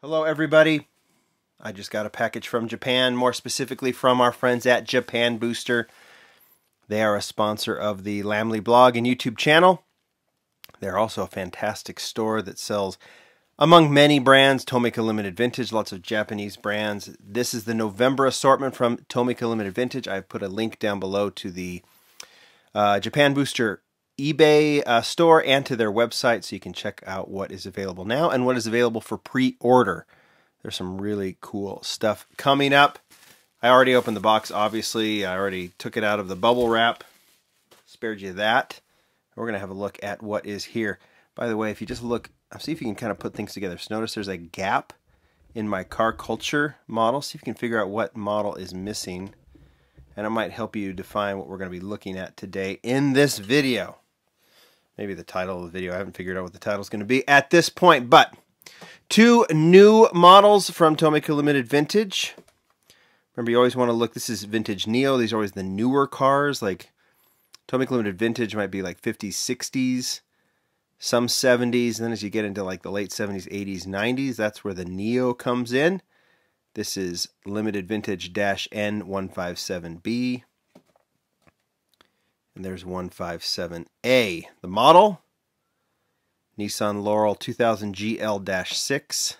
Hello everybody. I just got a package from Japan, more specifically from our friends at Japan Booster. They are a sponsor of the Lamley blog and YouTube channel. They're also a fantastic store that sells, among many brands, Tomica Limited Vintage, lots of Japanese brands. This is the November assortment from Tomica Limited Vintage. I've put a link down below to the Japan Booster eBay store and to their website, so you can check out what is available now and what is available for pre-order. There's some really cool stuff coming up. I already opened the box, obviously. I already took it out of the bubble wrap. Spared you that. We're going to have a look at what is here. By the way, if you just look, see if you can kind of put things together. So notice there's a gap in my car culture model. See if you can figure out what model is missing. And it might help you define what we're going to be looking at today in this video. Maybe the title of the video. I haven't figured out what the title is going to be at this point. But two new models from Tomica Limited Vintage. Remember, you always want to look. This is Vintage Neo. These are always the newer cars. Like Tomica Limited Vintage might be like 50s, 60s, some 70s. And then as you get into like the late 70s, 80s, 90s, that's where the Neo comes in. This is Limited Vintage-N157B. And there's 157A. The model, Nissan Laurel 2000 GL-6.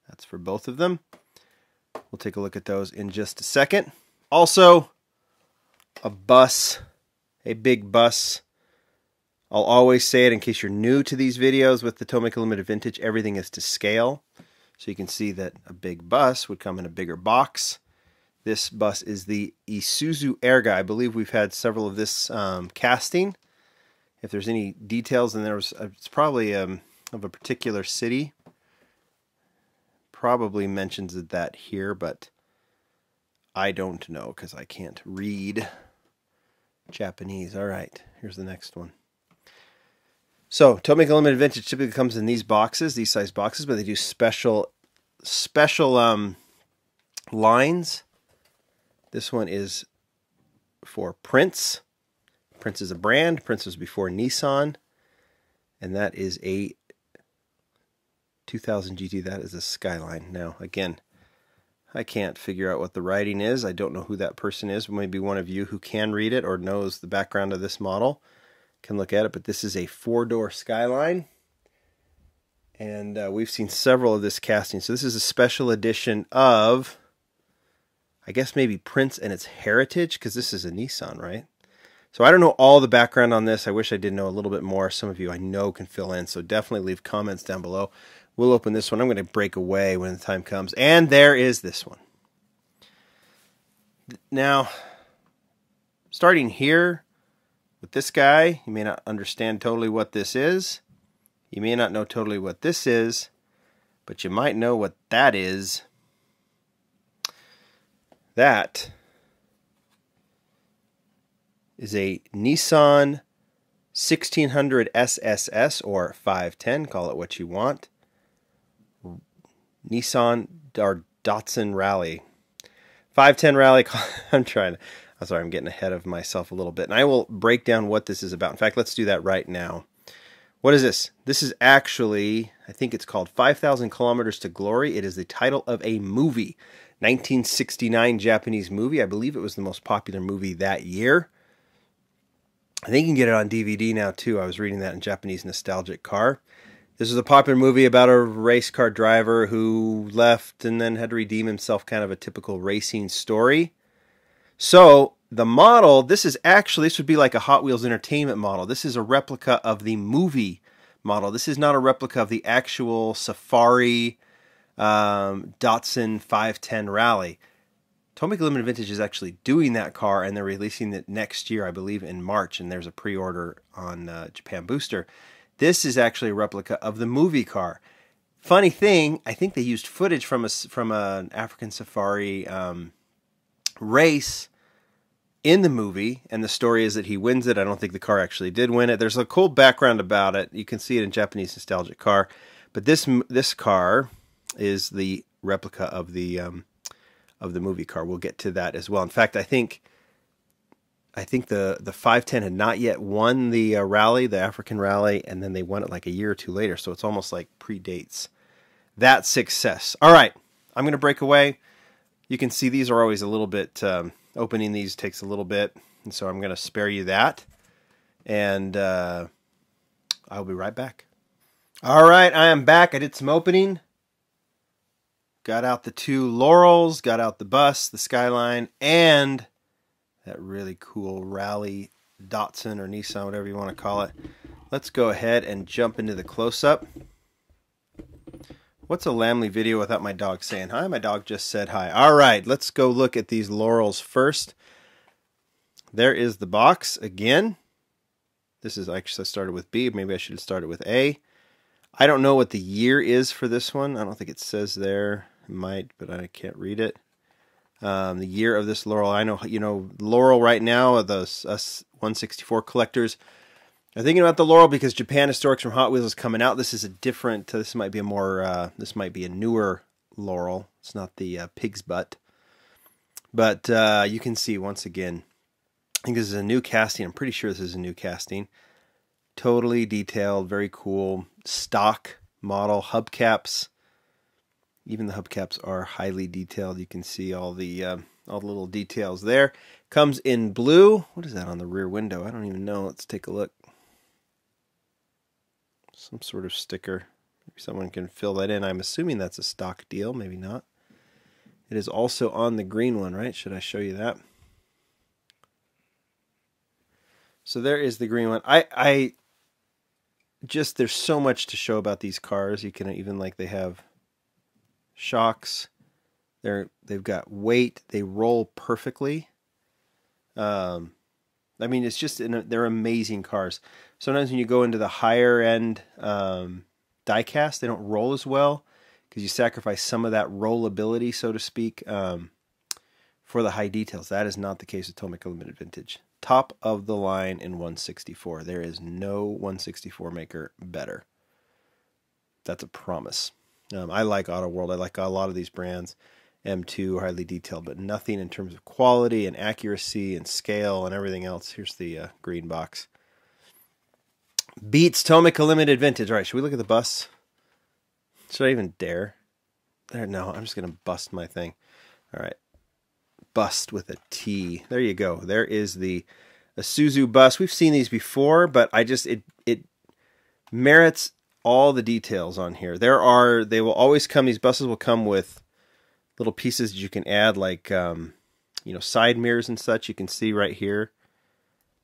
That's for both of them. We'll take a look at those in just a second. Also, a bus, a big bus. I'll always say it in case you're new to these videos with the Tomica Limited Vintage, everything is to scale. So you can see that a big bus would come in a bigger box. This bus is the Isuzu Erga. I believe we've had several of this casting. If there's any details, then it's probably of a particular city. Probably mentions that here, but I don't know because I can't read Japanese. All right, here's the next one. So Tomica Limited Vintage typically comes in these boxes, these size boxes, but they do special lines. This one is for Prince. Prince is a brand. Prince was before Nissan. And that is a 2000 GT. That is a Skyline. Now, again, I can't figure out what the writing is. I don't know who that person is. Maybe one of you who can read it or knows the background of this model can look at it. But this is a four-door Skyline. And we've seen several of this casting. So this is a special edition of, I guess maybe Prince and its heritage, because this is a Nissan, right? So I don't know all the background on this. I wish I did know a little bit more. Some of you I know can fill in, so definitely leave comments down below. We'll open this one. I'm going to break away when the time comes. And there is this one. Now, starting here with this guy, you may not understand totally what this is. You may not know totally what this is, but you might know what that is. That is a Nissan 1600 SSS or 510, call it what you want. Nissan or Datsun Rally. 510 Rally, I'm sorry, I'm getting ahead of myself a little bit. And I will break down what this is about. In fact, let's do that right now. What is this? This is actually, I think it's called 5,000 Kilometers to Glory. It is the title of a movie. 1969 Japanese movie. I believe it was the most popular movie that year. I think you can get it on DVD now too. I was reading that in Japanese Nostalgic Car. This is a popular movie about a race car driver who left and then had to redeem himself, kind of a typical racing story. So the model, this would be like a Hot Wheels Entertainment model. This is a replica of the movie model. This is not a replica of the actual Safari Datsun 510 Rally. Tomica Limited Vintage is actually doing that car, and they're releasing it next year, I believe, in March, and there's a pre-order on Japan Booster. This is actually a replica of the movie car. Funny thing, I think they used footage from an African safari race in the movie, and the story is that he wins it. I don't think the car actually did win it. There's a cool background about it. You can see it in Japanese Nostalgic Car, but this car is the replica of the movie car. We'll get to that as well. In fact, I think the 510 had not yet won the rally, the African rally, and then they won it like a year or two later. So it's almost like predates that success. All right, I'm going to break away. You can see these are always a little bit, opening these takes a little bit, and so I'm going to spare you that. And I'll be right back. All right, I am back. I did some opening. Got out the two Laurels, got out the Bus, the Skyline, and that really cool Rally Datsun or Nissan, whatever you want to call it. Let's go ahead and jump into the close-up. What's a Lamley video without my dog saying hi? My dog just said hi. All right, let's go look at these Laurels first. There is the box again. This is actually, I started with B. Maybe I should have started with A. I don't know what the year is for this one. I don't think it says there. It might, but I can't read it. The year of this Laurel. I know, you know, Laurel right now, us 164 collectors are thinking about the Laurel because Japan Historics from Hot Wheels is coming out. This is a different, this might be a more, this might be a newer Laurel. It's not the pig's butt. But you can see once again, I think this is a new casting. I'm pretty sure this is a new casting. Totally detailed, very cool, stock model hubcaps. Even the hubcaps are highly detailed. You can see all the little details there. Comes in blue. What is that on the rear window? I don't even know. Let's take a look. Some sort of sticker. Maybe someone can fill that in. I'm assuming that's a stock deal. Maybe not. It is also on the green one, right? Should I show you that? So there is the green one. I just, there's so much to show about these cars. You can even, like, they have shocks. They've got weight. They roll perfectly. I mean, it's just, they're amazing cars. Sometimes when you go into the higher end diecast, they don't roll as well because you sacrifice some of that rollability, so to speak, for the high details. That is not the case with Tomica Limited Vintage. Top of the line in 164. There is no 164 maker better. That's a promise. I like Auto World. I like a lot of these brands. M2, highly detailed, but nothing in terms of quality and accuracy and scale and everything else. Here's the green box. Beats Tomica Limited Vintage. All right, should we look at the Bus? Should I even dare? There, no, I'm just going to bust my thing. All right. Bust with a T. There you go. There is the Isuzu Bus. We've seen these before, but it merits all the details on here. They will always come, these buses will come with little pieces that you can add, like, you know, side mirrors and such. You can see right here,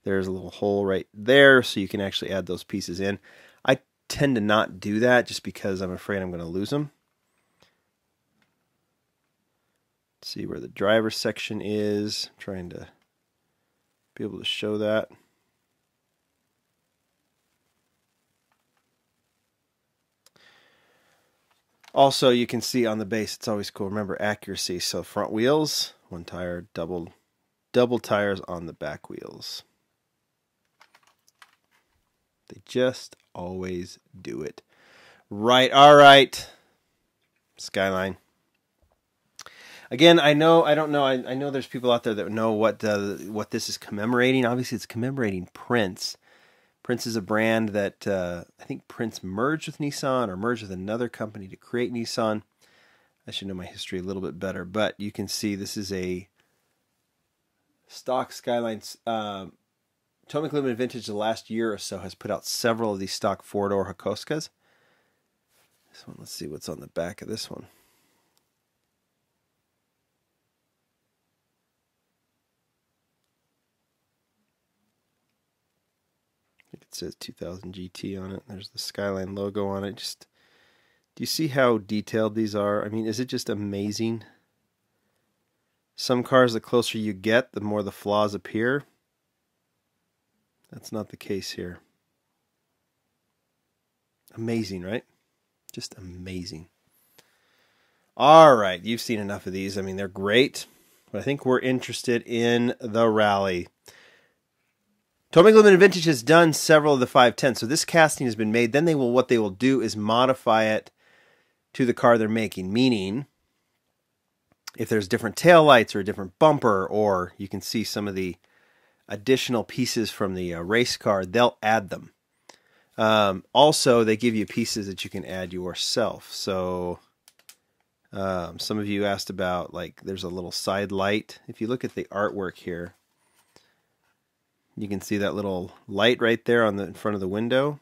there's a little hole right there, so you can actually add those pieces in. I tend to not do that just because I'm afraid I'm going to lose them. Let's see where the driver's section is. I'm trying to be able to show that. Also, you can see on the base, it's always cool. Remember accuracy. So front wheels, one tire, double tires on the back wheels. They just always do it right. All right, Skyline. Again, I don't know. I know there's people out there that know what this is commemorating. Obviously, it's commemorating Prince. Prince is a brand that I think Prince merged with Nissan or merged with another company to create Nissan. I should know my history a little bit better, but you can see this is a stock Skyline. Tomica Limited Vintage the last year or so has put out several of these stock four-door Hakoskas. This one, let's see what's on the back of this one. It says 2000 GT on it. There's the Skyline logo on it. Just, do you see how detailed these are? I mean, is it just amazing? Some cars, the closer you get, the more the flaws appear. That's not the case here. Amazing, right? Just amazing. All right, you've seen enough of these. I mean, they're great, but I think we're interested in the Rally. Tomica Limited Vintage has done several of the 510, so this casting has been made. Then what they will do is modify it to the car they're making, meaning if there's different taillights or a different bumper, or you can see some of the additional pieces from the race car, they'll add them. Also, they give you pieces that you can add yourself. So some of you asked about, like, there's a little side light. If you look at the artwork here, you can see that little light right there on the in front of the window.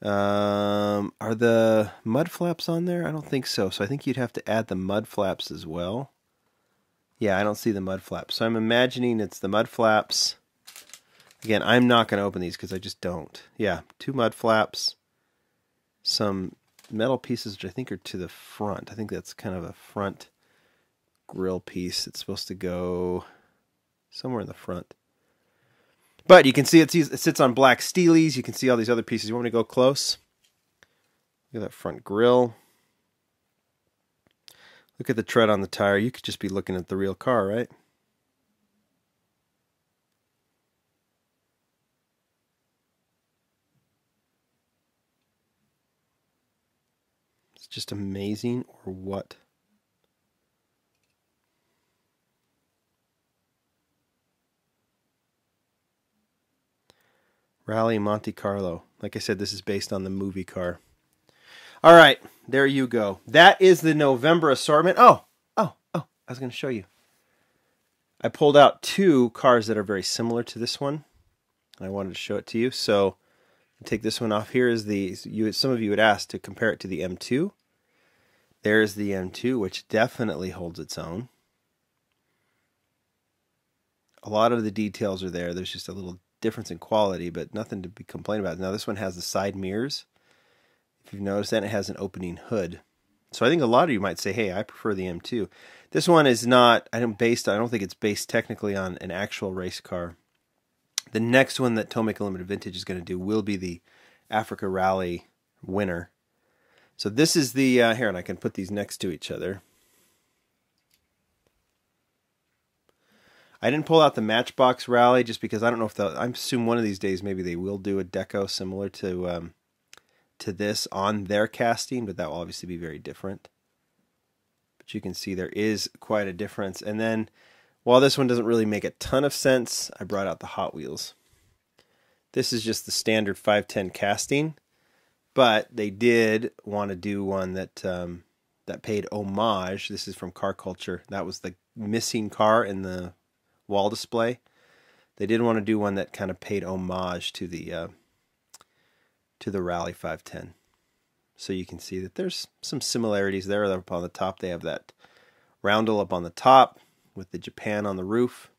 Are the mud flaps on there? I don't think so. So I think you'd have to add the mud flaps as well. Yeah, I don't see the mud flaps. So I'm imagining it's the mud flaps. Again, I'm not going to open these because I just don't. Yeah, 2 mud flaps. Some metal pieces which I think are to the front. I think that's kind of a front grill piece. It's supposed to go somewhere in the front. But you can see it sits on black steelies. You can see all these other pieces. You want me to go close? Look at that front grill. Look at the tread on the tire. You could just be looking at the real car, right? It's just amazing, or what? Rally Monte Carlo. Like I said, this is based on the movie car. All right, there you go. That is the November assortment. Oh, I was going to show you. I pulled out 2 cars that are very similar to this one. I wanted to show it to you. So I'll take this one off. Here is some of you would ask to compare it to the M2. There's the M2, which definitely holds its own. A lot of the details are there. There's just a little difference in quality, but nothing to be complained about. Now this one has the side mirrors. If you've noticed that, it has an opening hood. So I think a lot of you might say, hey, I prefer the M2. This one is not, I don't think it's based technically on an actual race car. The next one that Tomica Limited Vintage is going to do will be the Africa Rally winner. So this is the, here, and I can put these next to each other. I didn't pull out the Matchbox Rally just because I don't know if I assume one of these days maybe they will do a deco similar to this on their casting, but that will obviously be very different. But you can see there is quite a difference. And then, while this one doesn't really make a ton of sense, I brought out the Hot Wheels. This is just the standard 510 casting, but they did want to do one that that paid homage. This is from Car Culture. That was the missing car in the wall display. They did want to do one that kind of paid homage to the Rally 510. So you can see that there's some similarities there. Up on the top, they have that roundel up on the top with the Japan on the roof.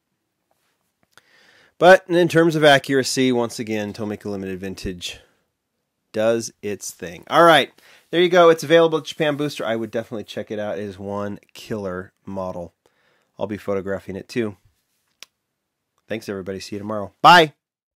But in terms of accuracy, once again, Tomica Limited Vintage does its thing. All right, there you go. It's available at Japan Booster. I would definitely check it out. It is one killer model. I'll be photographing it too. Thanks, everybody. See you tomorrow. Bye.